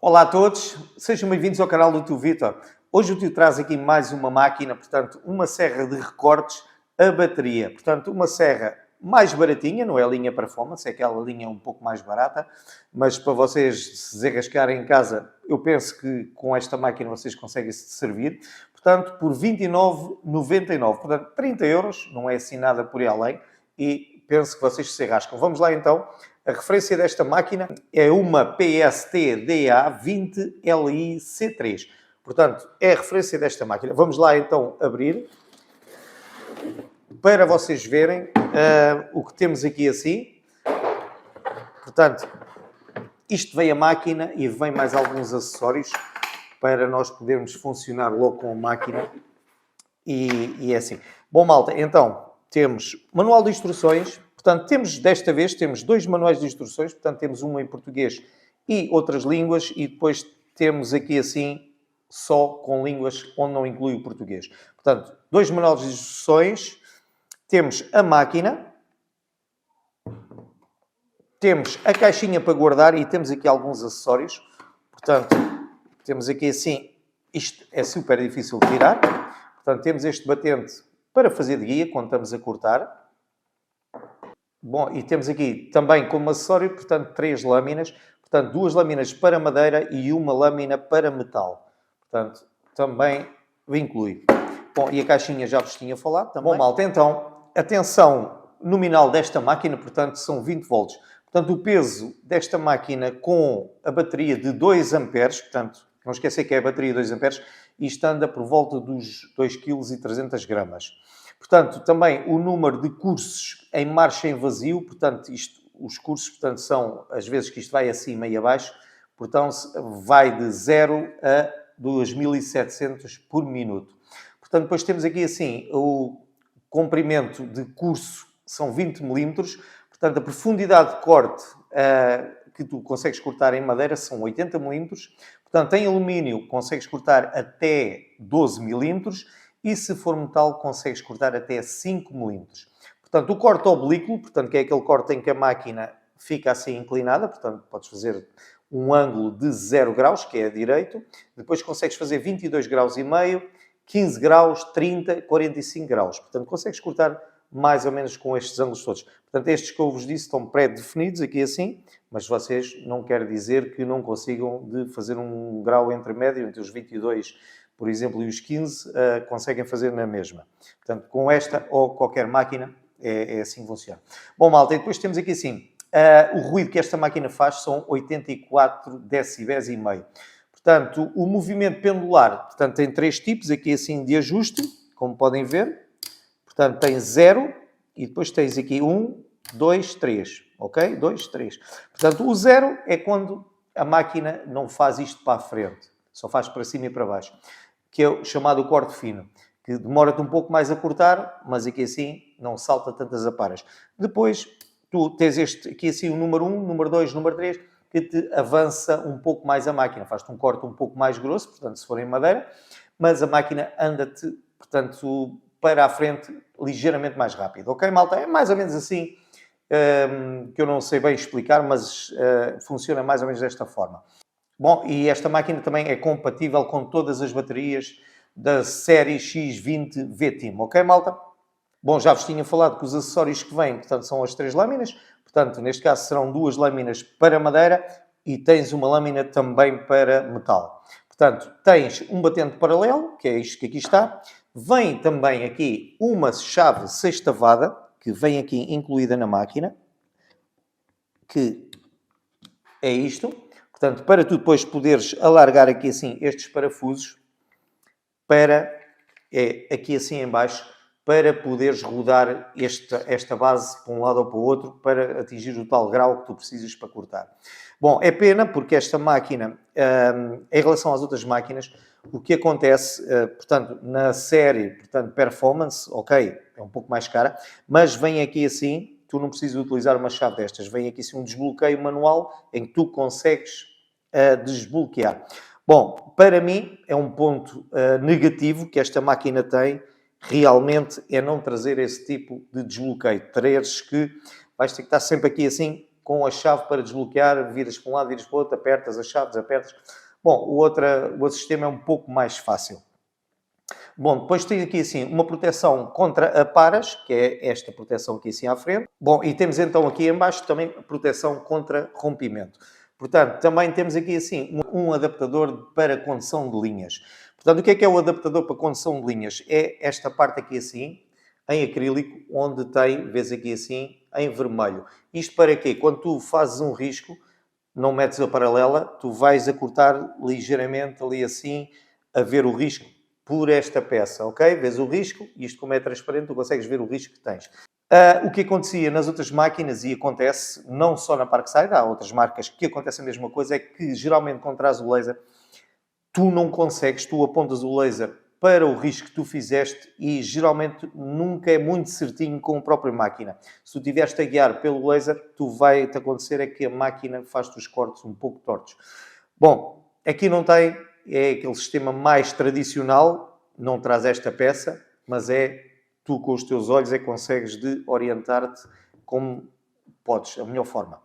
Olá a todos, sejam bem-vindos ao canal do Tio Vitor. Hoje o Tio traz aqui mais uma máquina, portanto, uma serra de recortes a bateria. Portanto, uma serra mais baratinha, não é a linha Performance, é aquela linha um pouco mais barata, mas para vocês se desenrascarem em casa, eu penso que com esta máquina vocês conseguem se servir. Portanto, por 29,99, portanto, 30 euros, não é assim nada por aí além, e penso que vocês se arrascam. Vamos lá então. A referência desta máquina é uma PST-DA20LI-C3. Portanto, é a referência desta máquina. Vamos lá então abrir para vocês verem o que temos aqui assim. Portanto, isto vem a máquina e vem mais alguns acessórios para nós podermos funcionar logo com a máquina. E é assim. Bom, malta, então temos manual de instruções. Portanto, desta vez temos dois manuais de instruções. Portanto, temos um em português e outras línguas. E depois temos aqui assim, só com línguas onde não inclui o português. Portanto, dois manuais de instruções. Temos a máquina. Temos a caixinha para guardar e temos aqui alguns acessórios. Portanto, temos aqui assim, isto é super difícil de tirar. Portanto, temos este batente para fazer de guia quando estamos a cortar. Bom, e temos aqui também como acessório, portanto, 3 lâminas. Portanto, 2 lâminas para madeira e uma lâmina para metal. Portanto, também inclui. Bom, e a caixinha já vos tinha falado também. Bom, malta, então, a tensão nominal desta máquina, portanto, são 20 volts. Portanto, o peso desta máquina com a bateria de 2 amperes, portanto, não esquecer que é a bateria de 2 amperes, isto anda por volta dos 2,3 kg. Portanto, também o número de cursos em marcha em vazio, portanto, os cursos, portanto, são, às vezes que isto vai acima e abaixo, portanto, vai de 0 a 2.700 por minuto. Portanto, depois temos aqui assim, o comprimento de curso são 20 mm, portanto, a profundidade de corte que tu consegues cortar em madeira são 80 mm, portanto, em alumínio consegues cortar até 12 mm, e se for metal, consegues cortar até 5 mm. Portanto, o corte oblíquo, portanto, que é aquele corte em que a máquina fica assim inclinada, portanto, podes fazer um ângulo de 0 graus, que é a direito, depois consegues fazer 22 graus e meio, 15 graus, 30, 45 graus. Portanto, consegues cortar mais ou menos com estes ângulos todos. Portanto, estes que eu vos disse estão pré-definidos, aqui assim, mas vocês não quer dizer que não consigam de fazer um grau intermédio entre os 22, por exemplo, e os 15, conseguem fazer na mesma. Portanto, com esta ou qualquer máquina, é assim que funciona. Bom, malta, e depois temos aqui assim, o ruído que esta máquina faz são 84 decibéis e meio. Portanto, o movimento pendular, portanto, tem 3 tipos, aqui assim de ajuste, como podem ver. Portanto, tem 0 e depois tens aqui 1, 2, 3, ok? 2, 3. Portanto, o 0 é quando a máquina não faz isto para a frente, só faz para cima e para baixo, que é o chamado corte fino, que demora-te um pouco mais a cortar, mas aqui assim não salta tantas aparas. Depois, tu tens aqui assim o número 1, número 2, número 3, que te avança um pouco mais a máquina. Faz-te um corte um pouco mais grosso, portanto, se for em madeira, mas a máquina anda-te, portanto, para a frente ligeiramente mais rápido. Ok, malta? É mais ou menos assim, que eu não sei bem explicar, mas funciona mais ou menos desta forma. Bom, e esta máquina também é compatível com todas as baterias da série X20 V-Team. Ok, malta? Bom, já vos tinha falado que os acessórios que vêm, portanto, são as 3 lâminas. Portanto, neste caso serão 2 lâminas para madeira e tens uma lâmina também para metal. Portanto, tens um batente paralelo, que é isto que aqui está. Vem também aqui uma chave sextavada, que vem aqui incluída na máquina, que é isto. Portanto, para tu depois poderes alargar aqui assim estes parafusos, aqui assim em baixo, para poderes rodar esta base para um lado ou para o outro, para atingir o tal grau que tu precisas para cortar. Bom, é pena porque esta máquina, em relação às outras máquinas, o que acontece, portanto, na série, portanto, Performance, ok, é um pouco mais cara, mas vem aqui assim, tu não precisas utilizar uma chave destas, vem aqui assim um desbloqueio manual em que tu consegues desbloquear. Bom, para mim é um ponto negativo que esta máquina tem, realmente é não trazer esse tipo de desbloqueio. Teres que vais ter que estar sempre aqui assim com a chave para desbloquear, viras para um lado, viras para o outro, apertas as chaves, apertas. Bom, o outro sistema é um pouco mais fácil. Bom, depois tem aqui assim uma proteção contra aparas, que é esta proteção aqui assim à frente. Bom, e temos então aqui em baixo também proteção contra rompimento. Portanto, também temos aqui assim um adaptador para condução de linhas. Portanto, o que é o adaptador para condução de linhas? É esta parte aqui assim, em acrílico, onde tem, vês aqui assim, em vermelho. Isto para quê? Quando tu fazes um risco, não metes a paralela, tu vais a cortar ligeiramente ali assim, a ver o risco por esta peça, ok? Vês o risco, isto como é transparente, tu consegues ver o risco que tens. O que acontecia nas outras máquinas, e acontece não só na Parkside, há outras marcas que acontece a mesma coisa, é que geralmente quando traz o laser, tu não consegues, tu apontas o laser para o risco que tu fizeste e geralmente nunca é muito certinho com a própria máquina. Se tu estiveres a guiar pelo laser, vai-te acontecer é que a máquina faz-te os cortes um pouco tortos. Bom, aqui não tem, é aquele sistema mais tradicional, não traz esta peça, mas é tu com os teus olhos é que consegues de orientar-te como podes, a melhor forma.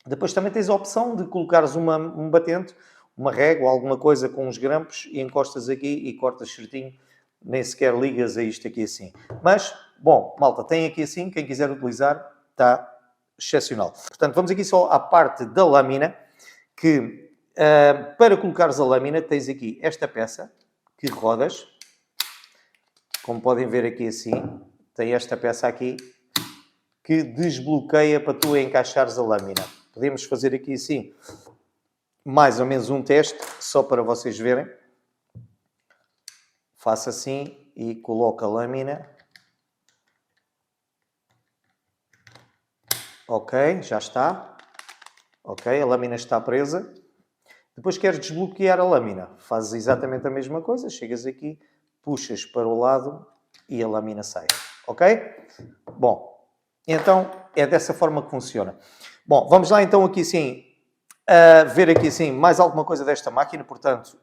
Depois também tens a opção de colocares um batente, uma régua, alguma coisa com uns grampos e encostas aqui e cortas certinho, nem sequer ligas a isto aqui assim. Mas, bom, malta, tem aqui assim, quem quiser utilizar, está excepcional. Portanto, vamos aqui só à parte da lâmina, que para colocares a lâmina tens aqui esta peça, que rodas, como podem ver aqui assim, tem esta peça aqui, que desbloqueia para tu encaixares a lâmina. Podemos fazer aqui assim, mais ou menos um teste, só para vocês verem. Faço assim e coloco a lâmina. Ok, já está. Ok, a lâmina está presa. Depois queres desbloquear a lâmina. Fazes exatamente a mesma coisa. Chegas aqui, puxas para o lado e a lâmina sai. Ok? Bom, então é dessa forma que funciona. Bom, vamos lá então aqui sim ver aqui assim mais alguma coisa desta máquina. Portanto,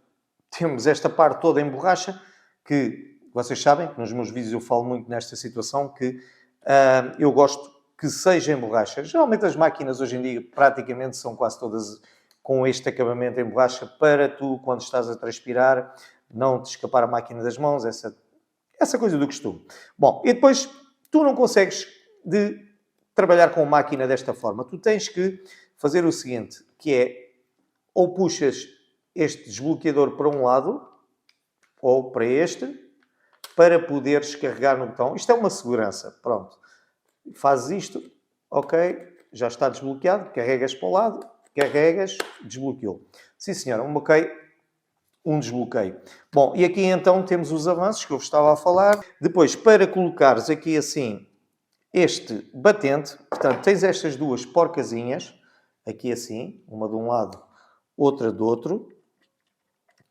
temos esta parte toda em borracha, que vocês sabem que nos meus vídeos eu falo muito nesta situação, que eu gosto que seja em borracha. Geralmente as máquinas hoje em dia praticamente são quase todas com este acabamento em borracha, para tu, quando estás a transpirar, não te escapar a máquina das mãos, essa coisa do costume. Bom, e depois tu não consegues de trabalhar com a máquina desta forma. Tu tens que fazer o seguinte, que é, ou puxas este desbloqueador para um lado, ou para este, para poderes carregar no botão. Isto é uma segurança, pronto. Fazes isto, ok, já está desbloqueado, carregas para o lado, carregas, desbloqueou. Sim senhora, um desbloqueio. Bom, e aqui então temos os avanços que eu vos estava a falar. Depois, para colocares aqui assim este batente, portanto, tens estas duas porcazinhas, aqui assim, uma de um lado, outra do outro,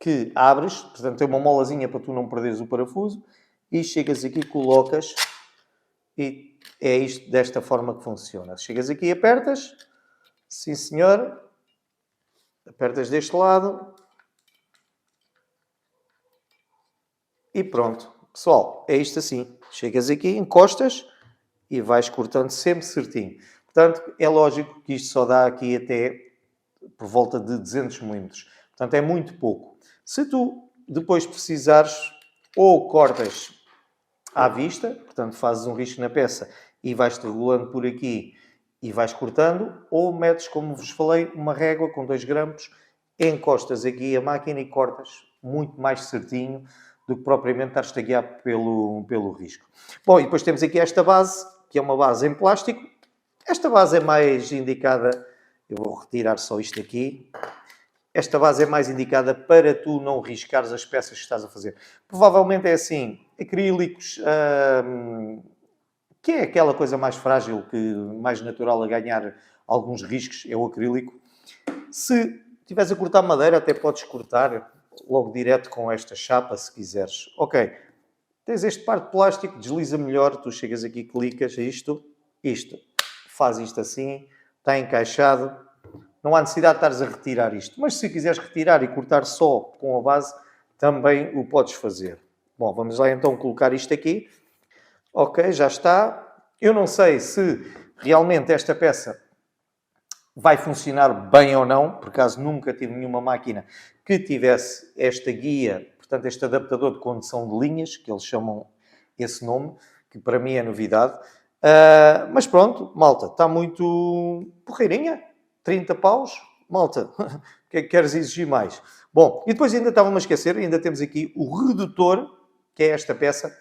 que abres, portanto, tem uma molazinha para tu não perderes o parafuso, e chegas aqui, colocas, e é isto desta forma que funciona. Chegas aqui e apertas, sim senhor, apertas deste lado, e pronto. Pessoal, é isto assim. Chegas aqui, encostas, e vais cortando sempre certinho. Portanto, é lógico que isto só dá aqui até por volta de 200 milímetros. Portanto, é muito pouco. Se tu depois precisares, ou cortas à vista, portanto, fazes um risco na peça e vais-te regulando por aqui e vais cortando, ou metes, como vos falei, uma régua com 2 grampos, encostas aqui a máquina e cortas muito mais certinho do que propriamente estar-te a guiar pelo risco. Bom, e depois temos aqui esta base, que é uma base em plástico. Esta base é mais indicada, eu vou retirar só isto aqui. Esta base é mais indicada para tu não riscares as peças que estás a fazer. Provavelmente é assim, acrílicos, que é aquela coisa mais frágil, mais natural a ganhar alguns riscos, é o acrílico. Se estiveres a cortar madeira, até podes cortar logo direto com esta chapa, se quiseres. Ok, tens este par de plástico, desliza melhor, tu chegas aqui, clicas, isto, faz isto assim, está encaixado. Não há necessidade de estares a retirar isto. Mas se quiseres retirar e cortar só com a base, também o podes fazer. Bom, vamos lá então colocar isto aqui. Ok, já está. Eu não sei se realmente esta peça vai funcionar bem ou não, por acaso nunca tive nenhuma máquina que tivesse esta guia, portanto este adaptador de condução de linhas, que eles chamam esse nome, que para mim é novidade. Mas pronto, malta, está muito porreirinha, 30 paus, malta, o que é que queres exigir mais? Bom, e depois ainda estava-me a esquecer, ainda temos aqui o redutor, que é esta peça,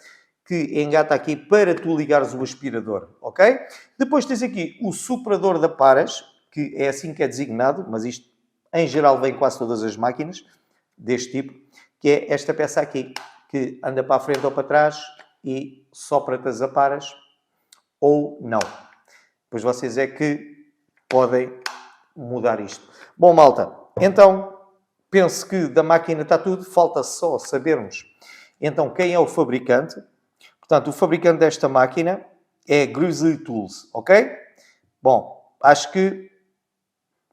que engata aqui para tu ligares o aspirador, ok? Depois tens aqui o soprador da Paras, que é assim que é designado, mas isto em geral vem em quase todas as máquinas deste tipo, que é esta peça aqui, que anda para a frente ou para trás e sopra-te as aparas ou não. Pois vocês é que podem mudar isto. Bom, malta, então penso que da máquina está tudo, falta só sabermos então quem é o fabricante. Portanto, o fabricante desta máquina é Grizzly Tools, ok? Bom, acho que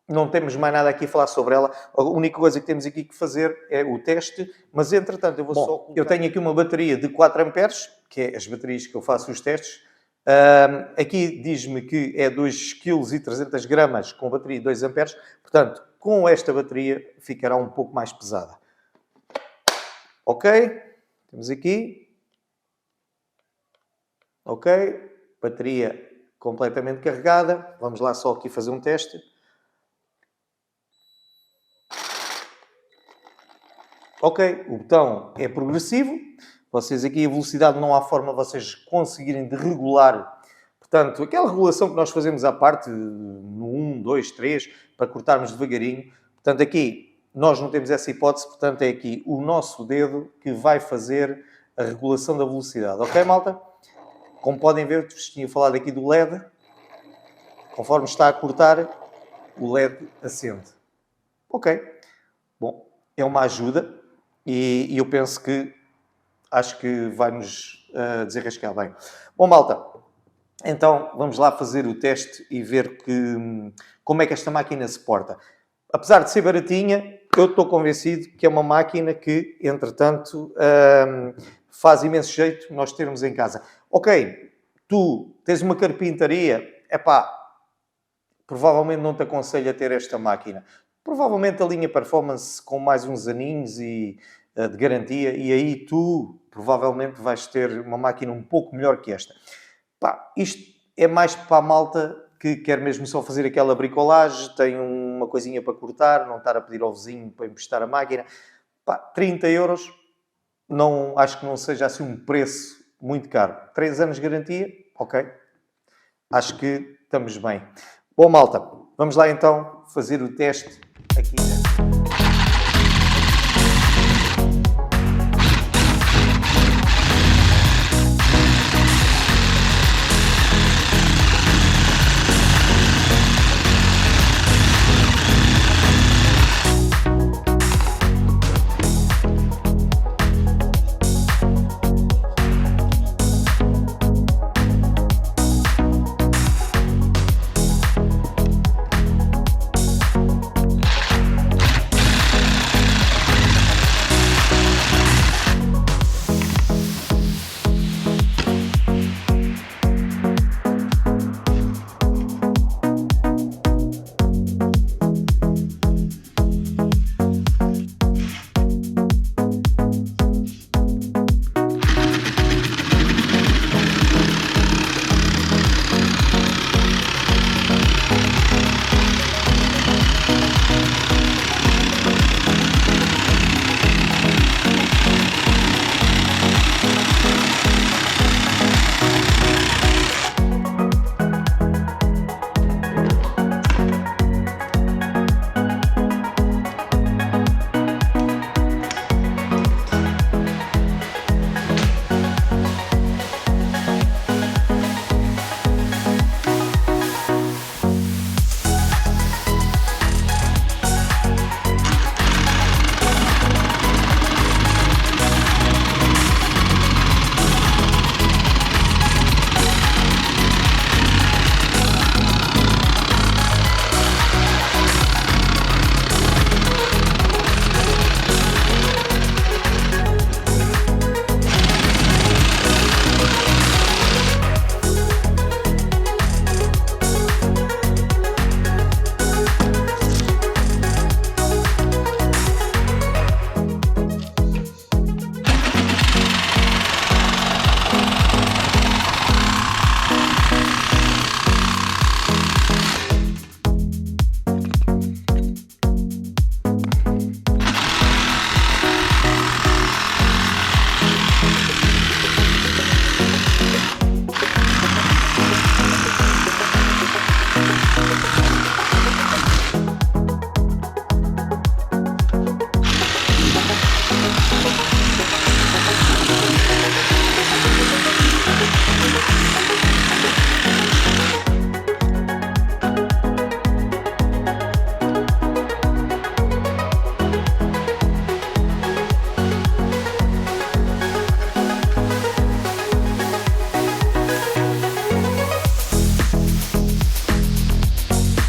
não temos mais nada aqui a falar sobre ela. A única coisa que temos aqui que fazer é o teste, mas entretanto eu vou só colocar... Eu tenho aqui uma bateria de 4 amperes, que é as baterias que eu faço os testes. Aqui diz-me que é 2,3 kg com bateria de 2 amperes. Portanto, com esta bateria ficará um pouco mais pesada. Ok? Temos aqui. Ok? Bateria completamente carregada. Vamos lá só aqui fazer um teste. Ok, o botão é progressivo. Vocês aqui a velocidade não há forma de vocês conseguirem de regular. Portanto, aquela regulação que nós fazemos à parte, no 1, 2, 3, para cortarmos devagarinho. Portanto, aqui nós não temos essa hipótese. Portanto, é aqui o nosso dedo que vai fazer a regulação da velocidade. Ok, malta? Como podem ver, vos tinha falado aqui do LED. Conforme está a cortar, o LED acende. Ok. Bom, é uma ajuda. E eu penso que acho que vai-nos desenrascar bem. Bom, malta, então vamos lá fazer o teste e ver como é que esta máquina se porta. Apesar de ser baratinha, eu estou convencido que é uma máquina que, entretanto, faz imenso jeito nós termos em casa. Ok, tu tens uma carpintaria, provavelmente não te aconselho a ter esta máquina. Provavelmente a linha Performance com mais uns aninhos e de garantia, e aí tu provavelmente vais ter uma máquina um pouco melhor que esta. Isto é mais para a malta que quer mesmo só fazer aquela bricolagem, tem uma coisinha para cortar, não estar a pedir ao vizinho para emprestar a máquina. 30 euros, não, acho que não seja assim um preço muito caro. 3 anos de garantia, ok. Acho que estamos bem. Bom, malta, vamos lá então fazer o teste aqui.